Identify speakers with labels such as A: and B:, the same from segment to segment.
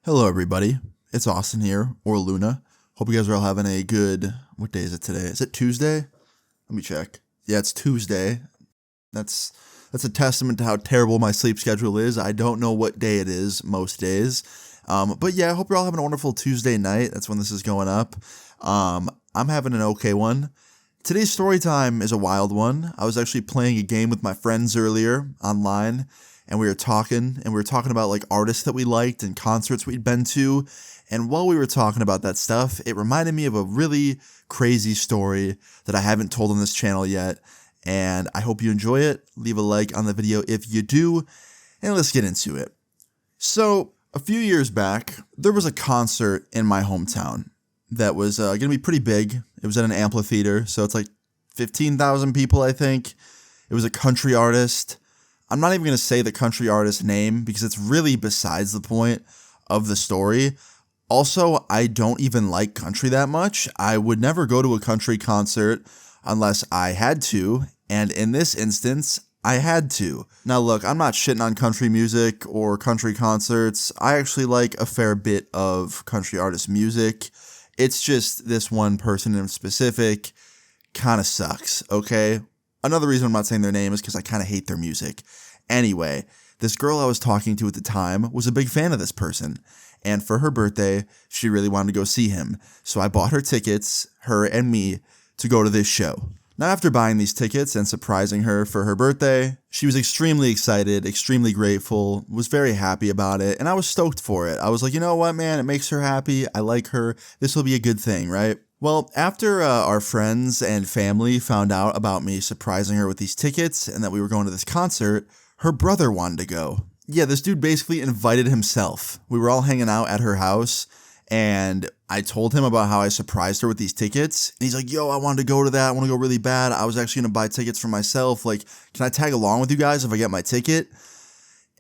A: Hello, everybody. It's Austin here, or Luna. Hope you guys are all having a good. What day is it today? Is it Tuesday? Let me check. Yeah, it's Tuesday. That's a testament to how terrible my sleep schedule is. I don't know what day it is most days. But yeah, I hope you're all having a wonderful Tuesday night. That's when this is going up. I'm having an okay one. Today's story time is a wild one. I was actually playing a game with my friends earlier online, and we were talking about like artists that we liked and concerts we'd been to. And while we were talking about that stuff, it reminded me of a really crazy story that I haven't told on this channel yet. And I hope you enjoy it. Leave a like on the video if you do, and let's get into it. So, a few years back, there was a concert in my hometown that was going to be pretty big. It was at an amphitheater, so it's like 15,000 people, I think. It was a country artist. I'm not even going to say the country artist's name because it's really besides the point of the story. Also, I don't even like country that much. I would never go to a country concert unless I had to, and in this instance, I had to. Now look, I'm not shitting on country music or country concerts. I actually like a fair bit of country artist music. It's just this one person in specific kind of sucks, okay? Another reason I'm not saying their name is because I kind of hate their music. Anyway, this girl I was talking to at the time was a big fan of this person. And for her birthday, she really wanted to go see him. So I bought her tickets, her and me, to go to this show. Now, after buying these tickets and surprising her for her birthday, she was extremely excited, extremely grateful, was very happy about it, and I was stoked for it. I was like, you know what, man, it makes her happy, I like her, this will be a good thing, right? Well, after our friends and family found out about me surprising her with these tickets and that we were going to this concert, her brother wanted to go. Yeah, this dude basically invited himself. We were all hanging out at her house, and I told him about how I surprised her with these tickets. And he's like, yo, I wanted to go to that. I want to go really bad. I was actually going to buy tickets for myself. Like, can I tag along with you guys if I get my ticket?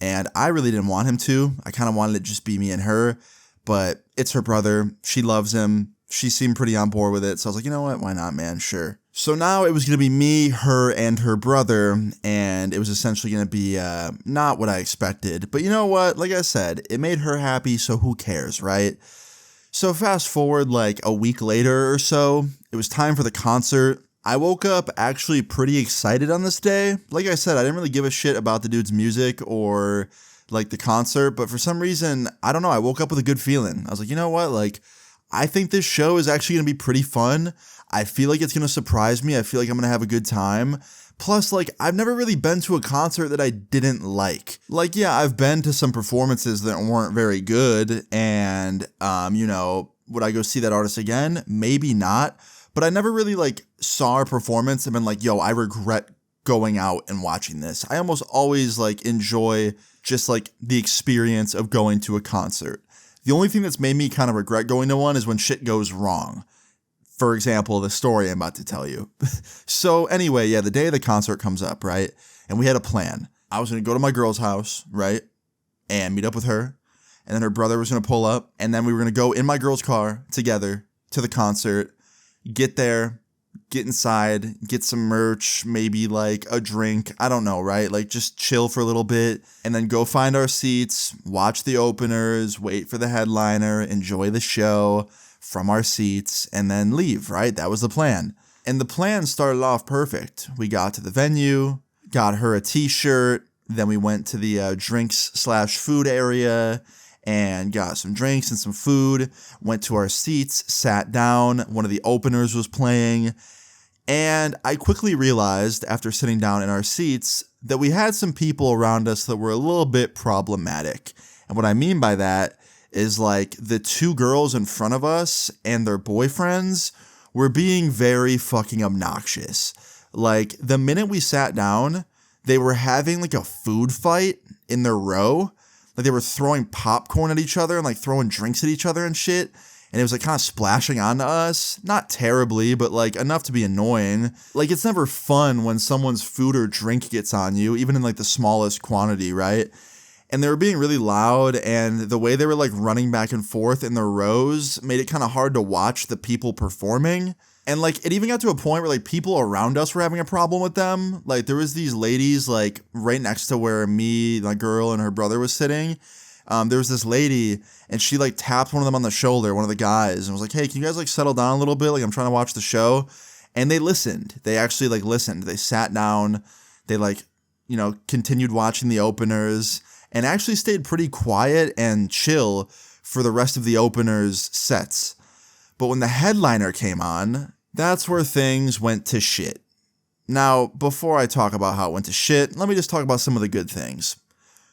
A: And I really didn't want him to. I kind of wanted it to just be me and her. But it's her brother. She loves him. She seemed pretty on board with it. So I was like, you know what? Why not, man? Sure. So now it was going to be me, her, and her brother. And it was essentially going to be not what I expected. But you know what? Like I said, it made her happy. So who cares, right? So fast forward like a week later or so, it was time for the concert. I woke up actually pretty excited on this day. Like I said, I didn't really give a shit about the dude's music or like the concert, but for some reason, I don't know, I woke up with a good feeling. I was like, you know what, like, I think this show is actually going to be pretty fun. I feel like it's going to surprise me. I feel like I'm going to have a good time. Plus, like, I've never really been to a concert that I didn't like. Like, yeah, I've been to some performances that weren't very good, and, would I go see that artist again? Maybe not. But I never really, like, saw a performance and been like, yo, I regret going out and watching this. I almost always, like, enjoy just, like, the experience of going to a concert. The only thing that's made me kind of regret going to one is when shit goes wrong. For example, the story I'm about to tell you. So anyway, yeah, the day of the concert comes up, right? And we had a plan. I was going to go to my girl's house, right? And meet up with her. And then her brother was going to pull up. And then we were going to go in my girl's car together to the concert. Get there, get inside, get some merch, maybe like a drink. I don't know, right? Like just chill for a little bit. And then go find our seats, watch the openers, wait for the headliner, enjoy the show from our seats, and then leave, right? That was the plan. And the plan started off perfect. We got to the venue, got her a t-shirt, then we went to the drinks/food area and got some drinks and some food, went to our seats, sat down, one of the openers was playing, and I quickly realized after sitting down in our seats that we had some people around us that were a little bit problematic. And what I mean by that is like the two girls in front of us and their boyfriends were being very fucking obnoxious. Like the minute we sat down, they were having like a food fight in their row. Like they were throwing popcorn at each other and like throwing drinks at each other and shit. And it was like kind of splashing onto us. Not terribly, but like enough to be annoying. Like it's never fun when someone's food or drink gets on you, even in like the smallest quantity, right? And they were being really loud, and the way they were like running back and forth in their rows made it kind of hard to watch the people performing. And like it even got to a point where like people around us were having a problem with them. Like there was these ladies like right next to where me, my girl, and her brother was sitting. There was this lady, and she like tapped one of them on the shoulder, one of the guys, and was like, hey, can you guys like settle down a little bit? Like, I'm trying to watch the show. And they listened. They actually like listened. They sat down. They like, continued watching the openers and actually stayed pretty quiet and chill for the rest of the openers' sets. But when the headliner came on, that's where things went to shit. Now, before I talk about how it went to shit, let me just talk about some of the good things.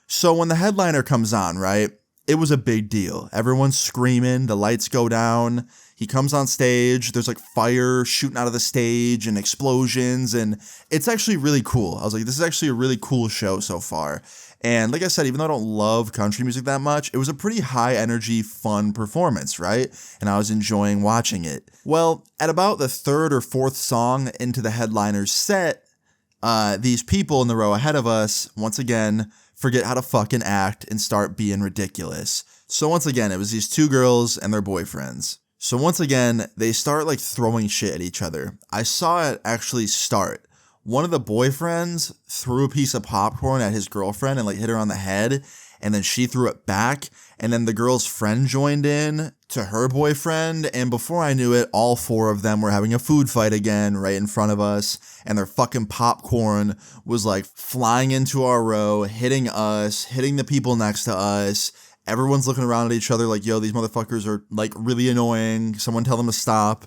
A: So when the headliner comes on, right, it was a big deal. Everyone's screaming, the lights go down, he comes on stage, there's like fire shooting out of the stage and explosions, and it's actually really cool. I was like, this is actually a really cool show so far. And like I said, even though I don't love country music that much, it was a pretty high energy, fun performance, right? And I was enjoying watching it. Well, at about the third or fourth song into the headliner's set, these people in the row ahead of us, once again, forget how to fucking act and start being ridiculous. So once again, it was these two girls and their boyfriends. So once again, they start like throwing shit at each other. I saw it actually start. One of the boyfriends threw a piece of popcorn at his girlfriend and like hit her on the head, and then she threw it back, and then the girl's friend joined in to her boyfriend, and before I knew it, all four of them were having a food fight again right in front of us, and their fucking popcorn was like flying into our row, hitting us, hitting the people next to us. Everyone's looking around at each other like, yo, these motherfuckers are like really annoying. Someone tell them to stop.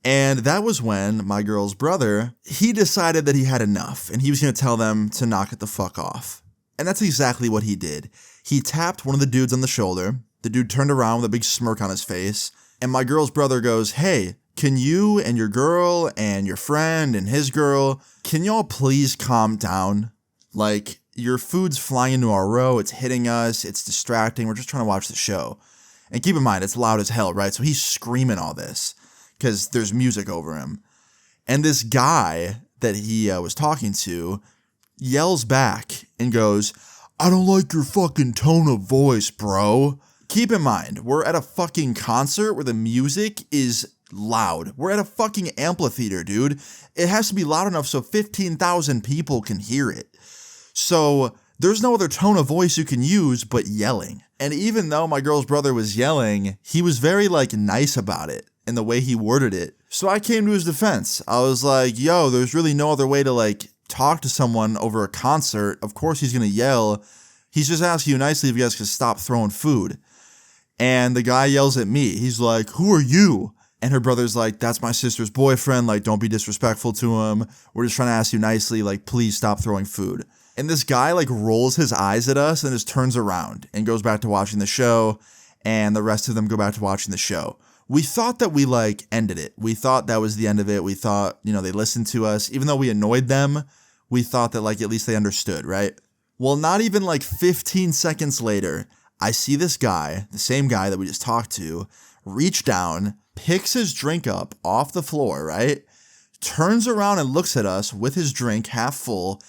A: And that was when my girl's brother, he decided that he had enough and he was going to tell them to knock it the fuck off. And that's exactly what he did. He tapped one of the dudes on the shoulder. The dude turned around with a big smirk on his face. And my girl's brother goes, hey, can you and your girl and your friend and his girl, can y'all please calm down? Like, your food's flying into our row. It's hitting us. It's distracting. We're just trying to watch the show. And keep in mind, it's loud as hell, right? So he's screaming all this because there's music over him. And this guy that he was talking to yells back and goes, I don't like your fucking tone of voice, bro. Keep in mind, we're at a fucking concert where the music is loud. We're at a fucking amphitheater, dude. It has to be loud enough so 15,000 people can hear it. So there's no other tone of voice you can use but yelling. And even though my girl's brother was yelling, he was very like nice about it in the way he worded it. So I came to his defense. I was like, yo, there's really no other way to like talk to someone over a concert. Of course he's going to yell. He's just asking you nicely if you guys could stop throwing food. And the guy yells at me. He's like, who are you? And her brother's like, that's my sister's boyfriend. Like, don't be disrespectful to him. We're just trying to ask you nicely, like, please stop throwing food. And this guy like rolls his eyes at us and just turns around and goes back to watching the show. And the rest of them go back to watching the show. We thought that we like ended it. We thought that was the end of it. We thought, they listened to us. Even though we annoyed them, we thought that like at least they understood, right? Well, not even like 15 seconds later, I see this guy, the same guy that we just talked to, reach down, picks his drink up off the floor, right? Turns around and looks at us with his drink half full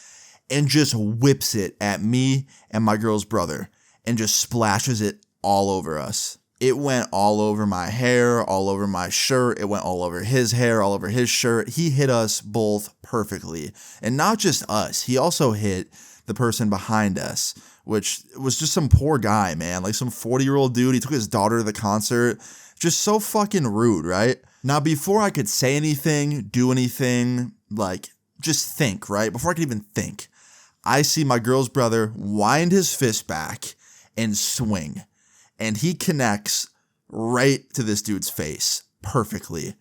A: and just whips it at me and my girl's brother and just splashes it all over us. It went all over my hair, all over my shirt. It went all over his hair, all over his shirt. He hit us both perfectly. And not just us. He also hit the person behind us, which was just some poor guy, man. Like some 40-year-old dude. He took his daughter to the concert. Just so fucking rude, right? Now, before I could say anything, do anything, like just think, right? Before I could even think, I see my girl's brother wind his fist back and swing. And he connects right to this dude's face perfectly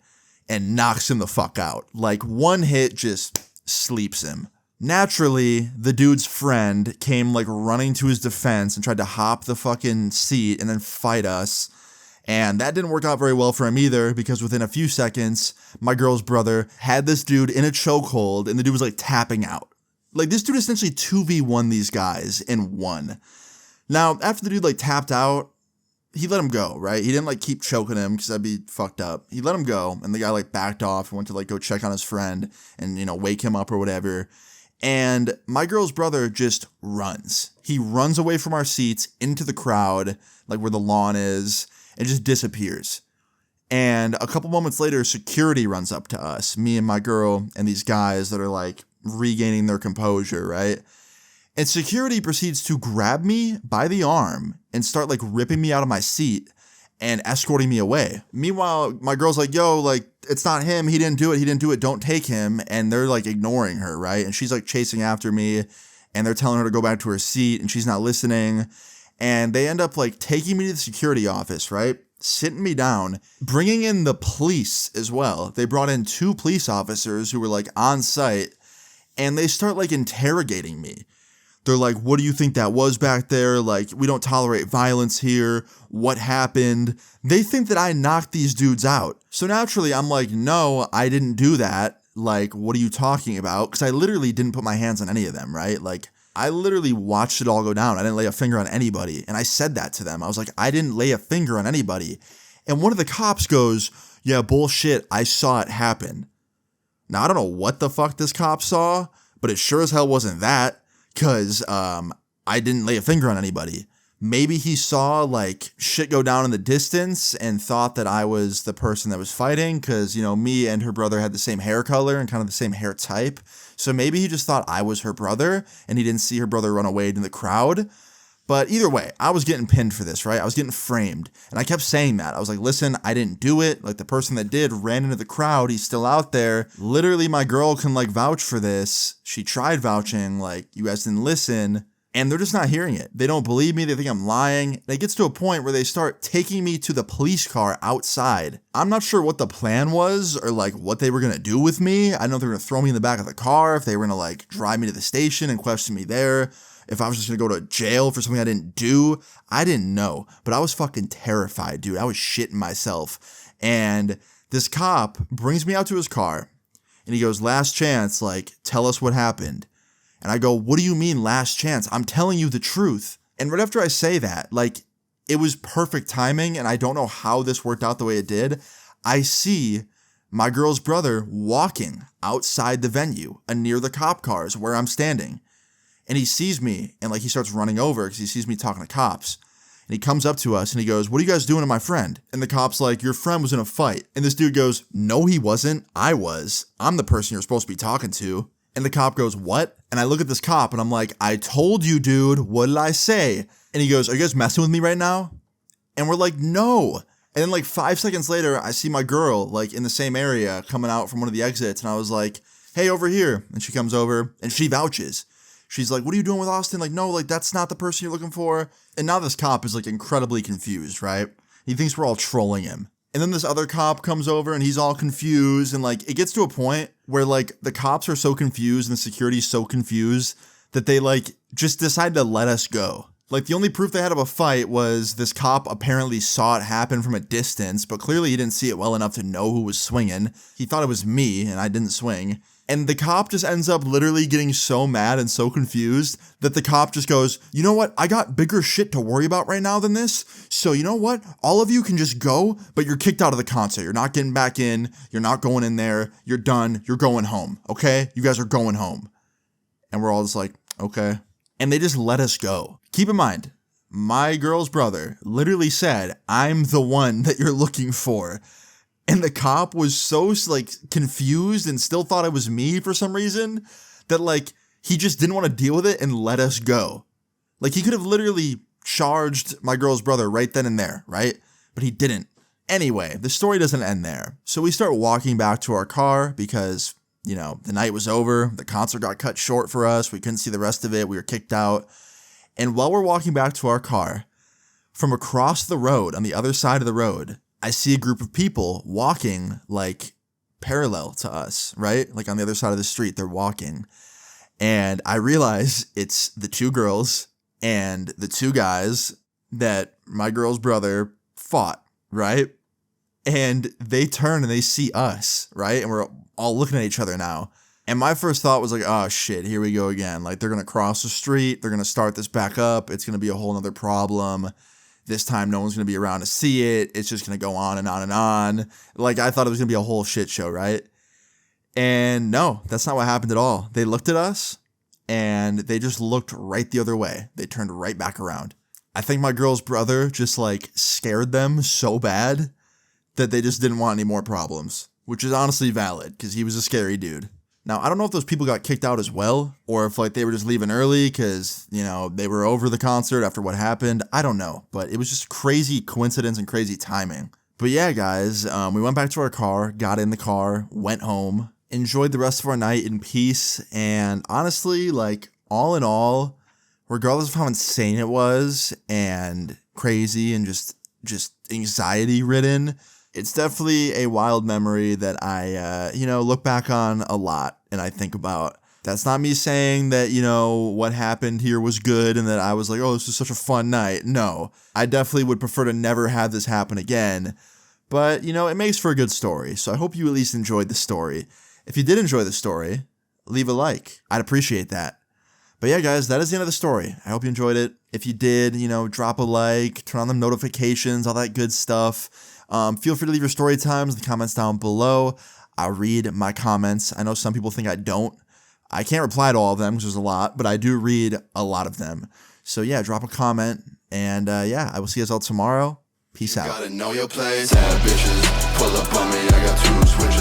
A: and knocks him the fuck out. Like one hit just sleeps him. Naturally, the dude's friend came like running to his defense and tried to hop the fucking seat and then fight us. And that didn't work out very well for him either because within a few seconds, my girl's brother had this dude in a chokehold and the dude was like tapping out. Like this dude essentially 2v1 these guys and won. Now, after the dude like tapped out, he let him go, right? He didn't like keep choking him because that'd be fucked up. He let him go and the guy like backed off and went to like go check on his friend and, wake him up or whatever. And my girl's brother just runs. He runs away from our seats into the crowd, like where the lawn is, and just disappears. And a couple moments later, security runs up to us, me and my girl and these guys that are like regaining their composure, right? And security proceeds to grab me by the arm and start like ripping me out of my seat and escorting me away. Meanwhile, my girl's like, yo, like, it's not him. He didn't do it. He didn't do it. Don't take him. And they're like ignoring her, right? And she's like chasing after me and they're telling her to go back to her seat and she's not listening. And they end up like taking me to the security office, right? Sitting me down, bringing in the police as well. They brought in 2 police officers who were like on site and they start like interrogating me. They're like, what do you think that was back there? Like, we don't tolerate violence here. What happened? They think that I knocked these dudes out. So naturally, I'm like, no, I didn't do that. Like, what are you talking about? Because I literally didn't put my hands on any of them, right? Like, I literally watched it all go down. I didn't lay a finger on anybody. And I said that to them. I was like, I didn't lay a finger on anybody. And one of the cops goes, yeah, bullshit. I saw it happen. Now, I don't know what the fuck this cop saw, but it sure as hell wasn't that. Because I didn't lay a finger on anybody. Maybe he saw like shit go down in the distance and thought that I was the person that was fighting because, you know, me and her brother had the same hair color and kind of the same hair type. So maybe he just thought I was her brother and he didn't see her brother run away in the crowd. But either way, I was getting pinned for this, right? I was getting framed. And I kept saying that. I was like, listen, I didn't do it. Like the person that did ran into the crowd. He's still out there. Literally, my girl can like vouch for this. She tried vouching, like, you guys didn't listen. And they're just not hearing it. They don't believe me. They think I'm lying. And it gets to a point where they start taking me to the police car outside. I'm not sure what the plan was or like what they were going to do with me. I don't know if they were going to throw me in the back of the car, if they were going to like drive me to the station and question me there. If I was just going to go to jail for something I didn't do, I didn't know. But I was fucking terrified, dude. I was shitting myself. And this cop brings me out to his car and he goes, last chance, like, tell us what happened. And I go, what do you mean last chance? I'm telling you the truth. And right after I say that, like, it was perfect timing and I don't know how this worked out the way it did. I see my girl's brother walking outside the venue near the cop cars where I'm standing. And he sees me and like he starts running over because he sees me talking to cops. And he comes up to us and he goes, what are you guys doing to my friend? And the cop's like, your friend was in a fight. And this dude goes, no, he wasn't. I was. I'm the person you're supposed to be talking to. And the cop goes, what? And I look at this cop and I'm like, I told you, dude. What did I say? And he goes, are you guys messing with me right now? And we're like, no. And then like 5 seconds later, I see my girl like in the same area coming out from one of the exits. And I was like, hey, over here. And she comes over and she vouches. She's like, what are you doing with Austin? Like, no, like, that's not the person you're looking for. And now this cop is like incredibly confused, right? He thinks we're all trolling him. And then this other cop comes over and he's all confused. And like, it gets to a point where like the cops are so confused and the security's so confused that they like just decide to let us go. Like the only proof they had of a fight was this cop apparently saw it happen from a distance, but clearly he didn't see it well enough to know who was swinging. He thought it was me and I didn't swing. And the cop just ends up literally getting so mad and so confused that the cop just goes, you know what? I got bigger shit to worry about right now than this. So you know what? All of you can just go, but you're kicked out of the concert. You're not getting back in. You're not going in there. You're done. You're going home. Okay? You guys are going home. And we're all just like, okay. And they just let us go. Keep in mind, my girl's brother literally said, I'm the one that you're looking for. And the cop was so like confused and still thought it was me for some reason that like he just didn't want to deal with it and let us go. Like he could have literally charged my girl's brother right then and there, right? But he didn't. Anyway, the story doesn't end there. So we start walking back to our car because, you know, the night was over. The concert got cut short for us. We couldn't see the rest of it. We were kicked out. And while we're walking back to our car, from across the road on the other side of the road, I see a group of people walking like parallel to us, right? Like on the other side of the street, they're walking. And I realize it's the 2 girls and the 2 guys that my girl's brother fought, right? And they turn and they see us, right? And we're all looking at each other now. And my first thought was like, oh shit, here we go again. Like they're going to cross the street. They're going to start this back up. It's going to be a whole nother problem. This time, no one's going to be around to see it. It's just going to go on and on and on. Like, I thought it was going to be a whole shit show, right? And no, that's not what happened at all. They looked at us, and they just looked right the other way. They turned right back around. I think my girl's brother just, like, scared them so bad that they just didn't want any more problems, which is honestly valid, because he was a scary dude. Now, I don't know if those people got kicked out as well, or if like they were just leaving early because, you know, they were over the concert after what happened. I don't know, but it was just crazy coincidence and crazy timing. But yeah, guys, we went back to our car, got in the car, went home, enjoyed the rest of our night in peace, and honestly, like, all in all, regardless of how insane it was and crazy and just anxiety ridden, it's definitely a wild memory that I, look back on a lot and I think about. That's not me saying that, what happened here was good and that I was like, oh, this was such a fun night. No, I definitely would prefer to never have this happen again. But, it makes for a good story. So I hope you at least enjoyed the story. If you did enjoy the story, leave a like. I'd appreciate that. But yeah, guys, that is the end of the story. I hope you enjoyed it. If you did, drop a like, turn on the notifications, all that good stuff. Feel free to leave your story times in the comments down below. I'll read my comments. I know some people think I don't. I can't reply to all of them because there's a lot, but I do read a lot of them. So yeah, drop a comment. And I will see you guys all tomorrow. Peace out.
B: Gotta know your place. Bad bitches pull up on me. I got 2 switches.